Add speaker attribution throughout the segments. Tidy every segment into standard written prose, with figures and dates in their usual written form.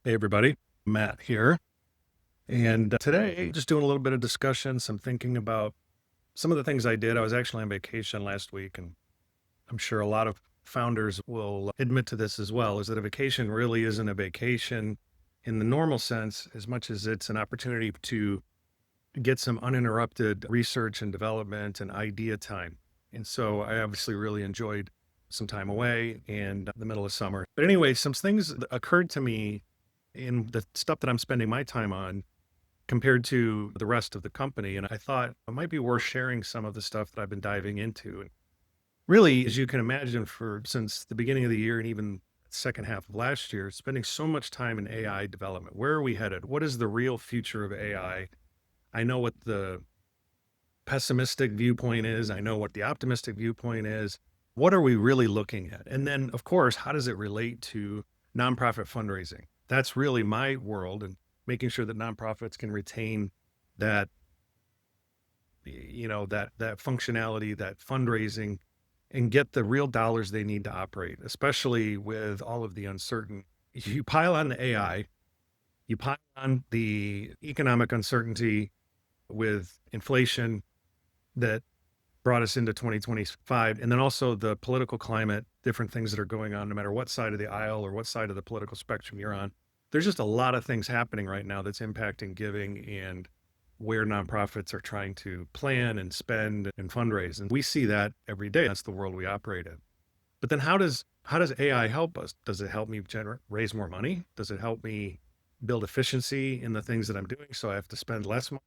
Speaker 1: Hey, everybody. Matt here. And today, just doing a little bit of discussion, some thinking about some of the things I did. I was actually on vacation last week, and I'm sure a lot of founders will admit to this as well, is that a vacation really isn't a vacation in the normal sense, as much as it's an opportunity to get some uninterrupted research and development and idea time. And so I obviously really enjoyed some time away and the middle of summer. But anyway, some things that occurred to me in the stuff that I'm spending my time on compared to the rest of the company. And I thought it might be worth sharing some of the stuff that I've been diving into. And really, as you can imagine, for since the beginning of the year and even second half of last year, spending so much time in AI development. Where are we headed? What is the real future of AI? I know what the pessimistic viewpoint is. I know what the optimistic viewpoint is. What are we really looking at? And then, of course, how does it relate to nonprofit fundraising? That's really my world, and making sure that nonprofits can retain that, that functionality, that fundraising, and get the real dollars they need to operate, especially with all of the uncertain. You pile on the AI, you pile on the economic uncertainty with inflation that brought us into 2025. And then also the political climate, different things that are going on, no matter what side of the aisle or what side of the political spectrum you're on. There's just a lot of things happening right now that's impacting giving and where nonprofits are trying to plan and spend and fundraise. And we see that every day. That's the world we operate in. But then how does AI help us? Does it help me raise more money? Does it help me build efficiency in the things that I'm doing so I have to spend less money?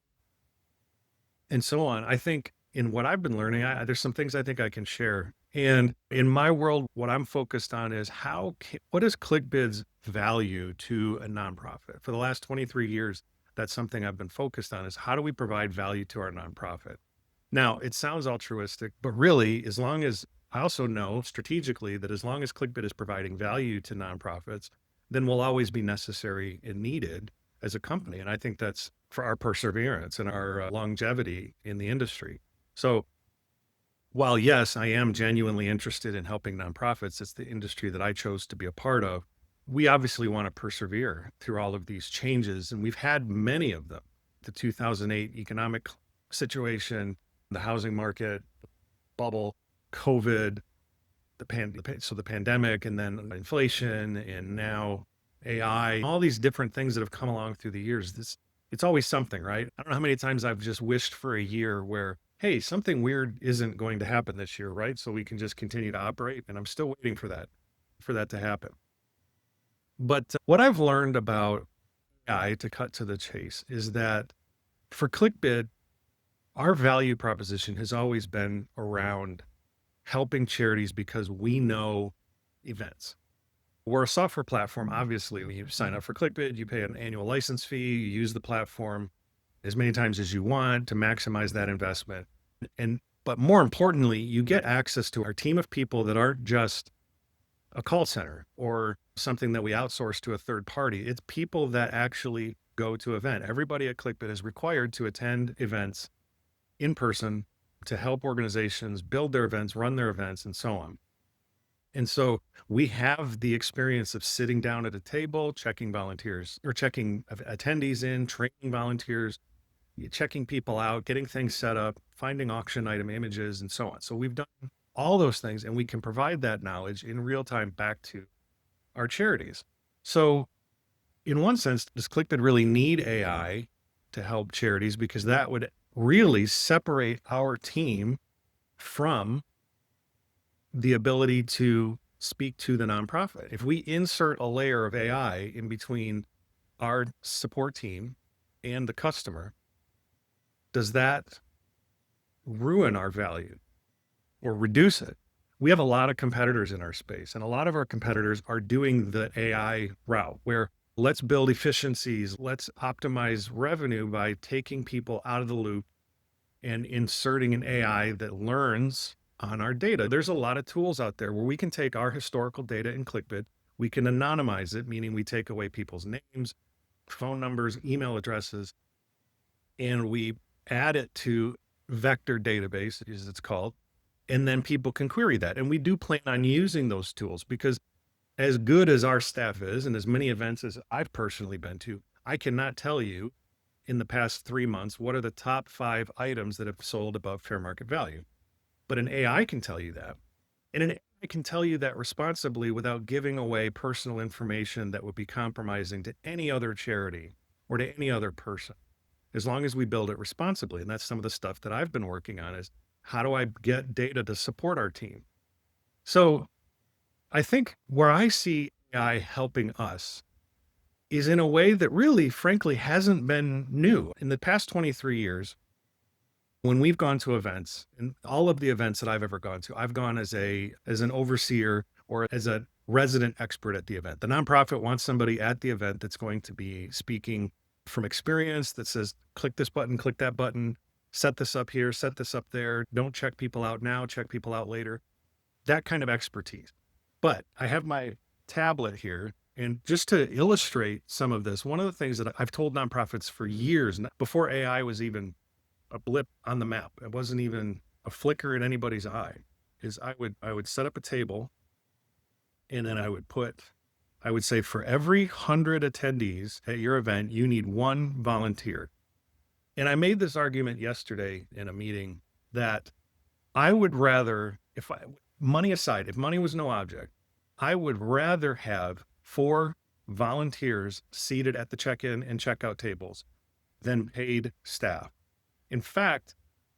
Speaker 1: And so on. I think in what I've been learning, there's some things I think I can share. And in my world, what I'm focused on is what is ClickBid's value to a nonprofit? For the last 23 years, that's something I've been focused on, is how do we provide value to our nonprofit? Now, it sounds altruistic, but really, as long as I also know strategically that as long as ClickBid is providing value to nonprofits, then we'll always be necessary and needed as a company. And I think that's for our perseverance and our longevity in the industry. So while yes, I am genuinely interested in helping nonprofits, it's the industry that I chose to be a part of. We obviously want to persevere through all of these changes, and we've had many of them. The 2008 economic situation, the housing market bubble, COVID, the pandemic, and then inflation, and now AI, all these different things that have come along through the years. It's always something, right? I don't know how many times I've just wished for a year where, hey, something weird isn't going to happen this year, right? So we can just continue to operate. And I'm still waiting for that to happen. But what I've learned about AI, to cut to the chase, is that for ClickBid, our value proposition has always been around helping charities because we know events. We're a software platform. Obviously, when you sign up for ClickBid, you pay an annual license fee, you use the platform as many times as you want to maximize that investment. But more importantly, you get access to our team of people that aren't just a call center or something that we outsource to a third party. It's people that actually go to event. Everybody at ClickBid is required to attend events in person to help organizations build their events, run their events, and so on. And so we have the experience of sitting down at a table, checking volunteers or checking attendees in, training volunteers, checking people out, getting things set up, finding auction item images, and so on. So we've done all those things, and we can provide that knowledge in real time back to our charities. So in one sense, does ClickBid really need AI to help charities? Because that would really separate our team from the ability to speak to the nonprofit. If we insert a layer of AI in between our support team and the customer, does that ruin our value or reduce it? We have a lot of competitors in our space, and a lot of our competitors are doing the AI route where let's build efficiencies, let's optimize revenue by taking people out of the loop and inserting an AI that learns on our data. There's a lot of tools out there where we can take our historical data in ClickBid, we can anonymize it, meaning we take away people's names, phone numbers, email addresses, and we add it to vector database, as it's called, and then people can query that. And we do plan on using those tools because as good as our staff is and as many events as I've personally been to, I cannot tell you in the past 3 months what are the top 5 items that have sold above fair market value. But an AI can tell you that. And an AI can tell you that responsibly without giving away personal information that would be compromising to any other charity or to any other person, as long as we build it responsibly. And that's some of the stuff that I've been working on is how do I get data to support our team? So I think where I see AI helping us is in a way that really, frankly, hasn't been new. In the past 23 years, when we've gone to events, and all of the events that I've ever gone to, I've gone as an overseer or as a resident expert at the event. The nonprofit wants somebody at the event that's going to be speaking from experience, that says, click this button, click that button, set this up here, set this up there. Don't check people out now, check people out later. That kind of expertise. But I have my tablet here. And just to illustrate some of this, one of the things that I've told nonprofits for years, before AI was even a blip on the map, it wasn't even a flicker in anybody's eye, is I would set up a table, and then I would say for every 100 attendees at your event, you need one volunteer. And I made this argument yesterday in a meeting that I would rather, money aside, if money was no object, I would rather have 4 volunteers seated at the check-in and checkout tables than paid staff. In fact,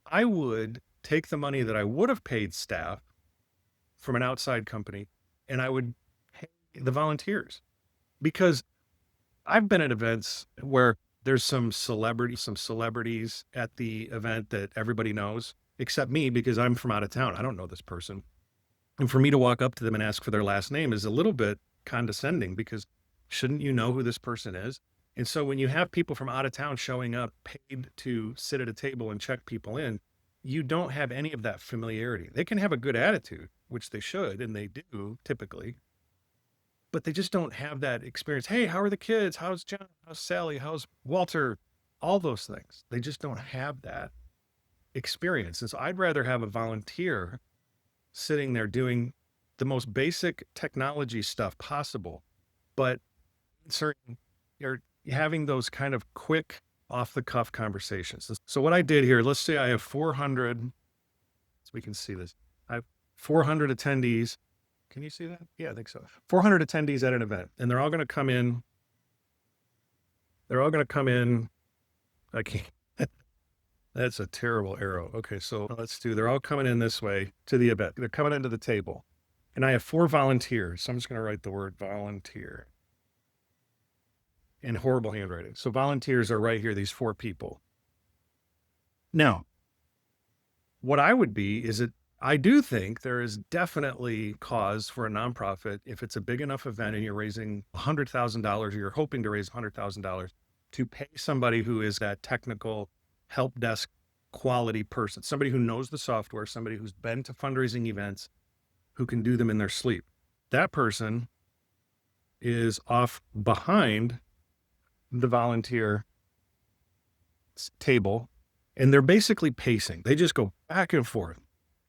Speaker 1: I would take the money that I would have paid staff from an outside company and I would pay the volunteers, because I've been at events where there's some celebrities at the event that everybody knows, except me, because I'm from out of town. I don't know this person. And for me to walk up to them and ask for their last name is a little bit condescending, because shouldn't you know who this person is? And so when you have people from out of town showing up paid to sit at a table and check people in, you don't have any of that familiarity. They can have a good attitude, which they should, and they do typically, but they just don't have that experience. Hey, how are the kids? How's John? How's Sally? How's Walter? All those things. They just don't have that experience. And so I'd rather have a volunteer sitting there doing the most basic technology stuff possible, but you're having those kind of quick off the cuff conversations. So what I did here, let's say I have 400, so we can see this. I have 400 attendees. Can you see that? Yeah, I think so. 400 attendees at an event, and they're all going to come in. I can't. That's a terrible arrow. Okay, so they're all coming in this way to the event. They're coming into the table. And I have 4 volunteers. So I'm just going to write the word volunteer in horrible handwriting. So volunteers are right here, these 4 people. Now, what I would be is that I do think there is definitely cause for a nonprofit, if it's a big enough event and you're raising $100,000 or you're hoping to raise $100,000, to pay somebody who is that technical help desk quality person, somebody who knows the software, somebody who's been to fundraising events, who can do them in their sleep. That person is off behind the volunteer table, and they're basically pacing. They just go back and forth.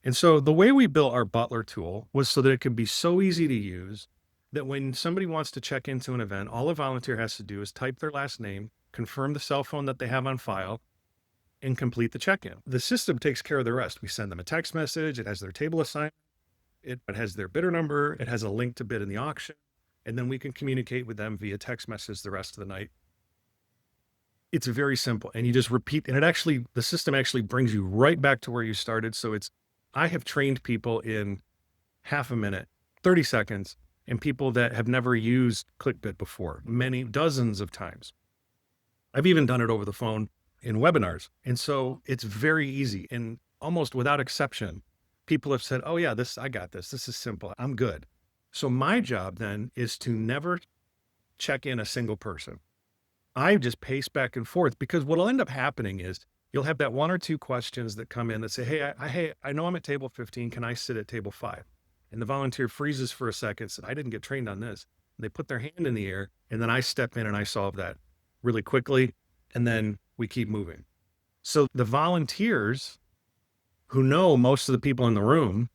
Speaker 1: And so the way we built our Butler tool was so that it could be so easy to use that when somebody wants to check into an event, all a volunteer has to do is type their last name, confirm the cell phone that they have on file, and complete the check-in. The system takes care of the rest. We send them a text message. It has their table assignment. It has their bidder number. It has a link to bid in the auction. And then we can communicate with them via text message the rest of the night. It's very simple. And you just repeat. And the system actually brings you right back to where you started. So I have trained people in half a minute, 30 seconds, and people that have never used ClickBid before, many dozens of times. I've even done it over the phone in webinars. And so it's very easy, and almost without exception, people have said, oh yeah, I got this. This is simple. I'm good. So my job then is to never check in a single person. I just pace back and forth, because what'll end up happening is you'll have that 1 or 2 questions that come in that say, hey, I know I'm at table 15. Can I sit at table 5? And the volunteer freezes for a second, said, I didn't get trained on this. And they put their hand in the air, and then I step in and I solve that really quickly. And then we keep moving. So the volunteers who know most of the people in the room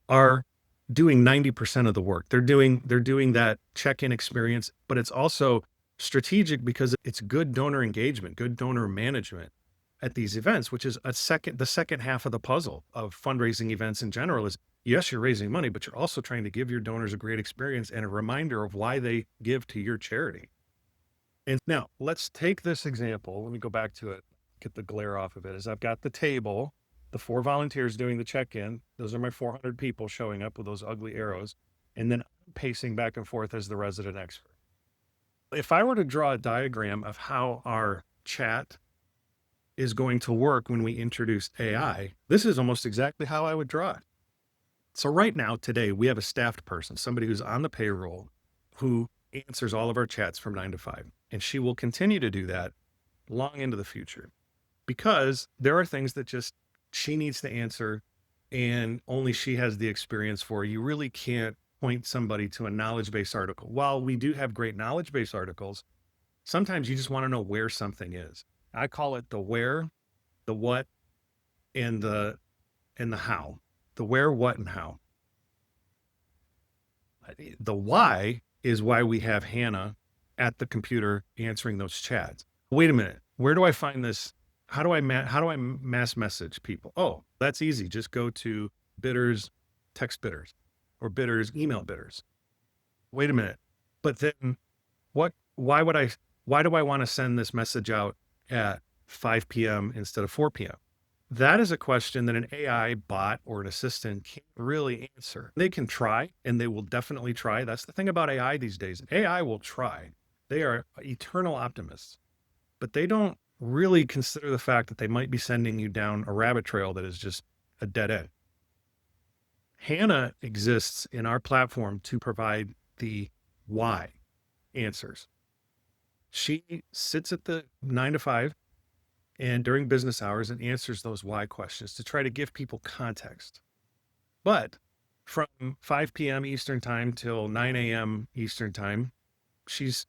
Speaker 1: are doing 90% of the work. They're doing that check-in experience, but it's also strategic because it's good donor engagement, good donor management at these events, which is the second half of the puzzle of fundraising events in general is yes, you're raising money, but you're also trying to give your donors a great experience and a reminder of why they give to your charity. And now let's take this example. Let me go back to it, get the glare off of it. As I've got the table, the 4 volunteers doing the check-in. Those are my 400 people showing up with those ugly arrows. And then I'm pacing back and forth as the resident expert. If I were to draw a diagram of how our chat is going to work when we introduce AI, this is almost exactly how I would draw it. So right now, today, we have a staffed person, somebody who's on the payroll who answers all of our chats from 9 to 5. And she will continue to do that long into the future because there are things that just she needs to answer and only she has the experience for. You really can't point somebody to a knowledge-based article. While we do have great knowledge-based articles, sometimes you just want to know where something is. I call it the where, the what, and the how. The where, what, and how. The why is why we have Hannah at the computer answering those chats. Wait a minute. Where do I find this? How do I mass message people? Oh, that's easy. Just go to bidders, text bidders, or bidders, email bidders. Wait a minute. But then why do I want to send this message out at 5 p.m. instead of 4 p.m.? That is a question that an AI bot or an assistant can't really answer. They can try, and they will definitely try. That's the thing about AI these days. AI will try. They are eternal optimists, but they don't really consider the fact that they might be sending you down a rabbit trail that is just a dead end. Hannah exists in our platform to provide the why answers. She sits at the 9 to 5 and during business hours and answers those why questions to try to give people context. But from 5 p.m. Eastern time till 9 a.m. Eastern time, she's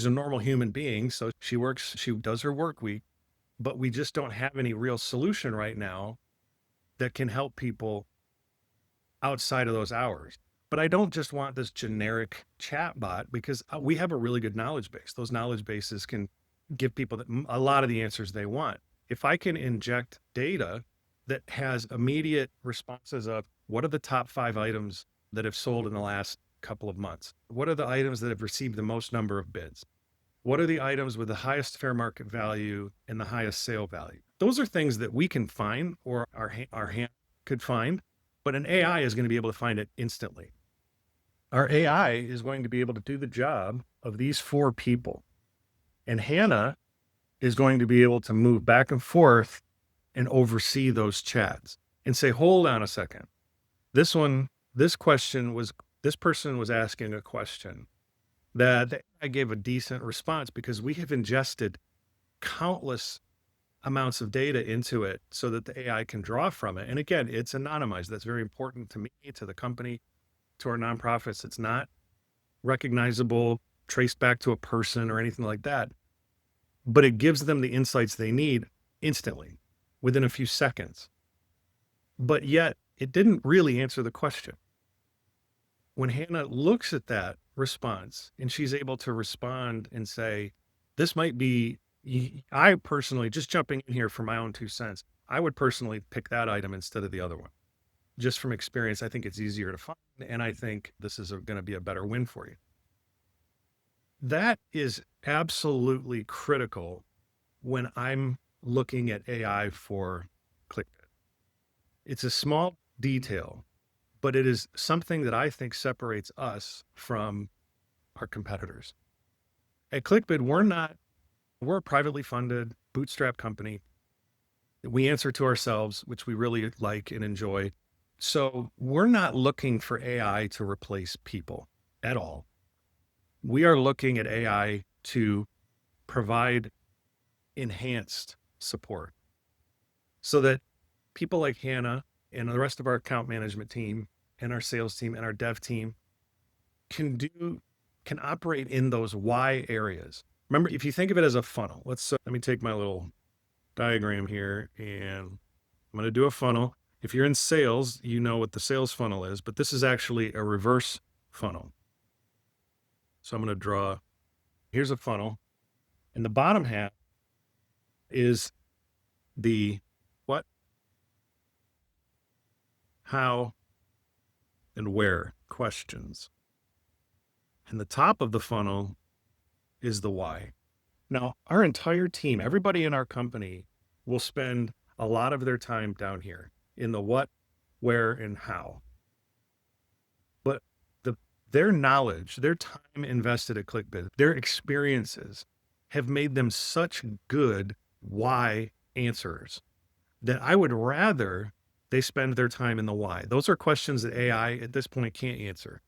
Speaker 1: a normal human being. So she does her work week, but we just don't have any real solution right now that can help people outside of those hours. But I don't just want this generic chat bot because we have a really good knowledge base. Those knowledge bases can give people a lot of the answers they want. If I can inject data that has immediate responses of what are the top 5 items that have sold in the last couple of months? What are the items that have received the most number of bids? What are the items with the highest fair market value and the highest sale value? Those are things that we can find or our hand could find, but an AI is going to be able to find it instantly. Our AI is going to be able to do the job of these 4 people. And Hannah is going to be able to move back and forth and oversee those chats and say, hold on a second. This person was asking a question that I gave a decent response because we have ingested countless amounts of data into it so that the AI can draw from it. And again, it's anonymized. That's very important to me, to the company, to our nonprofits. It's not recognizable, traced back to a person or anything like that, but it gives them the insights they need instantly within a few seconds. But yet it didn't really answer the question. When Hannah looks at that response and she's able to respond and say, this might be, I personally, just jumping in here for my own 2 cents, I would personally pick that item instead of the other one. Just from experience, I think it's easier to find, and I think this is going to be a better win for you. That is absolutely critical when I'm looking at AI for ClickBid. It's a small detail, but it is something that I think separates us from our competitors. At ClickBid, we're a privately funded, bootstrap company. We answer to ourselves, which we really like and enjoy. So we're not looking for AI to replace people at all. We are looking at AI to provide enhanced support so that people like Hannah and the rest of our account management team and our sales team and our dev team can operate in those why areas. Remember, if you think of it as a funnel, let me take my little diagram here and I'm going to do a funnel. If you're in sales, you know what the sales funnel is, but this is actually a reverse funnel. So I'm going to draw, here's a funnel, and the bottom half is the what, how, and where questions. And the top of the funnel is the why. Now, our entire team, everybody in our company will spend a lot of their time down here in the what, where, and how. But their knowledge, their time invested at ClickBid, their experiences have made them such good why answers that I would rather they spend their time in the why. Those are questions that AI at this point can't answer.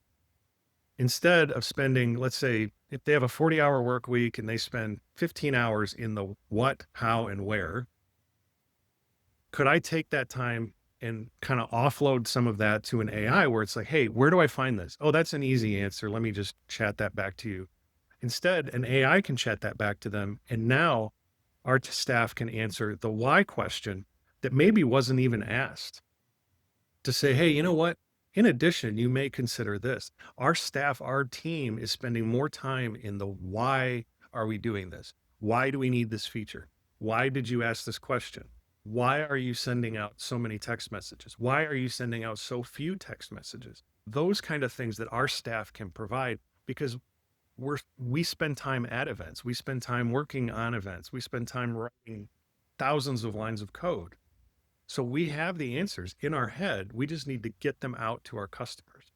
Speaker 1: Instead of spending, let's say, if they have a 40-hour work week and they spend 15 hours in the what, how, and where, could I take that time and kind of offload some of that to an AI where it's like, hey, where do I find this? Oh, that's an easy answer. Let me just chat that back to you. Instead, an AI can chat that back to them. And now our staff can answer the why question that maybe wasn't even asked, to say, hey, you know what? In addition, you may consider this. Our staff, our team is spending more time in the why are we doing this? Why do we need this feature? Why did you ask this question? Why are you sending out so many text messages? Why are you sending out so few text messages? Those kind of things that our staff can provide, because we spend time at events. We spend time working on events. We spend time writing thousands of lines of code. So we have the answers in our head. We just need to get them out to our customers.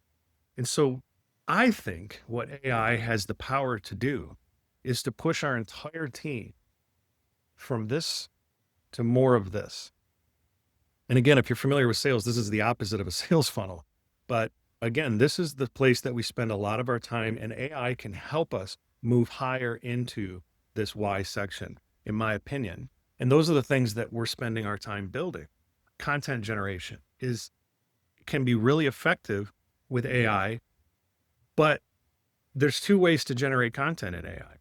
Speaker 1: And so I think what AI has the power to do is to push our entire team from this to more of this. And again, if you're familiar with sales, this is the opposite of a sales funnel. But again, this is the place that we spend a lot of our time, and AI can help us move higher into this why section, in my opinion. And those are the things that we're spending our time building. Content generation can be really effective with AI, but there's two ways to generate content in AI.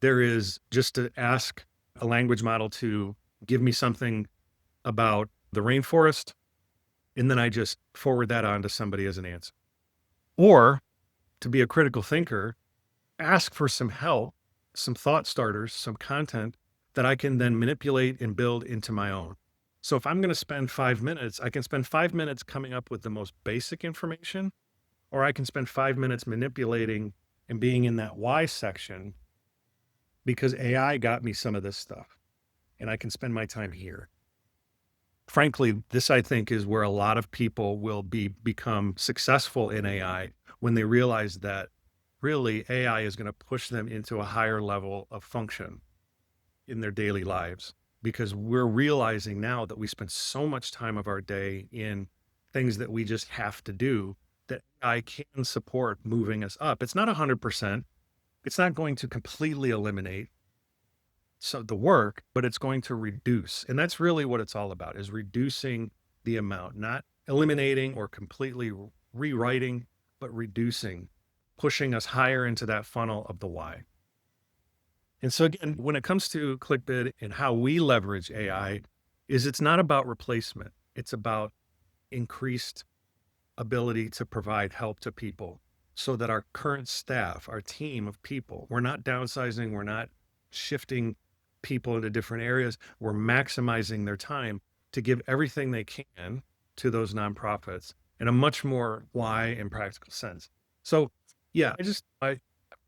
Speaker 1: There is just to ask a language model to give me something about the rainforest, and then I just forward that on to somebody as an answer. Or to be a critical thinker, ask for some help, some thought starters, some content that I can then manipulate and build into my own. So if I'm going to spend 5 minutes, I can spend 5 minutes coming up with the most basic information, or I can spend 5 minutes manipulating and being in that why section because AI got me some of this stuff and I can spend my time here. Frankly, this I think is where a lot of people will become successful in AI when they realize that really AI is going to push them into a higher level of function in their daily lives. Because we're realizing now that we spend so much time of our day in things that we just have to do, that I can support moving us up. It's not 100%. It's not going to completely eliminate the work, but it's going to reduce. And that's really what it's all about, is reducing the amount, not eliminating or completely rewriting, but reducing, pushing us higher into that funnel of the why. And so again, when it comes to ClickBid and how we leverage AI, it's not about replacement. It's about increased ability to provide help to people so that our current staff, our team of people, we're not downsizing, we're not shifting people into different areas. We're maximizing their time to give everything they can to those nonprofits in a much more why and practical sense. So yeah,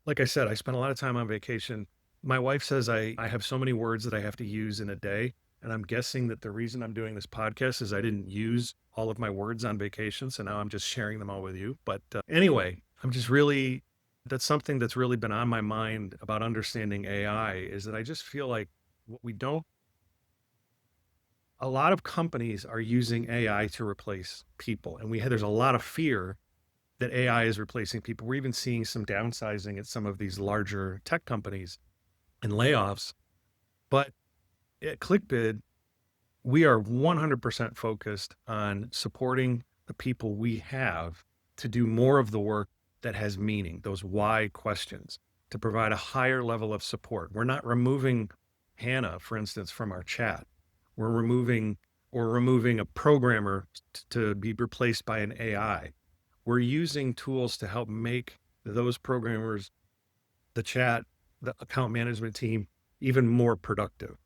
Speaker 1: like I said, I spent a lot of time on vacation. My wife says I have so many words that I have to use in a day. And I'm guessing that the reason I'm doing this podcast is I didn't use all of my words on vacation. So now I'm just sharing them all with you. But anyway, that's something that's really been on my mind about understanding AI, is that I just feel like a lot of companies are using AI to replace people. And there's a lot of fear that AI is replacing people. We're even seeing some downsizing at some of these larger tech companies and layoffs. But at ClickBid, we are 100% focused on supporting the people we have to do more of the work that has meaning, those why questions, to provide a higher level of support. We're not removing Hannah, for instance, from our chat. We're removing or removing a programmer to be replaced by an AI. We're using tools to help make those programmers, the chat, the account management team, even more productive.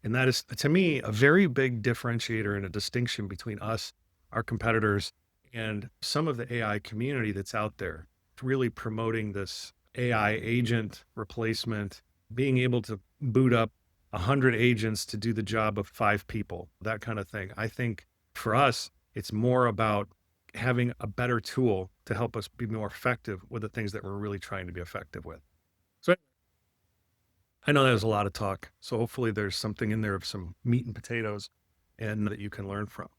Speaker 1: And that is, to me, a very big differentiator and a distinction between us, our competitors, and some of the AI community that's out there. It's really promoting this AI agent replacement, being able to boot up 100 agents to do the job of 5 people, that kind of thing. I think for us, it's more about having a better tool to help us be more effective with the things that we're really trying to be effective with. So I know that was a lot of talk. So hopefully there's something in there of some meat and potatoes and that you can learn from.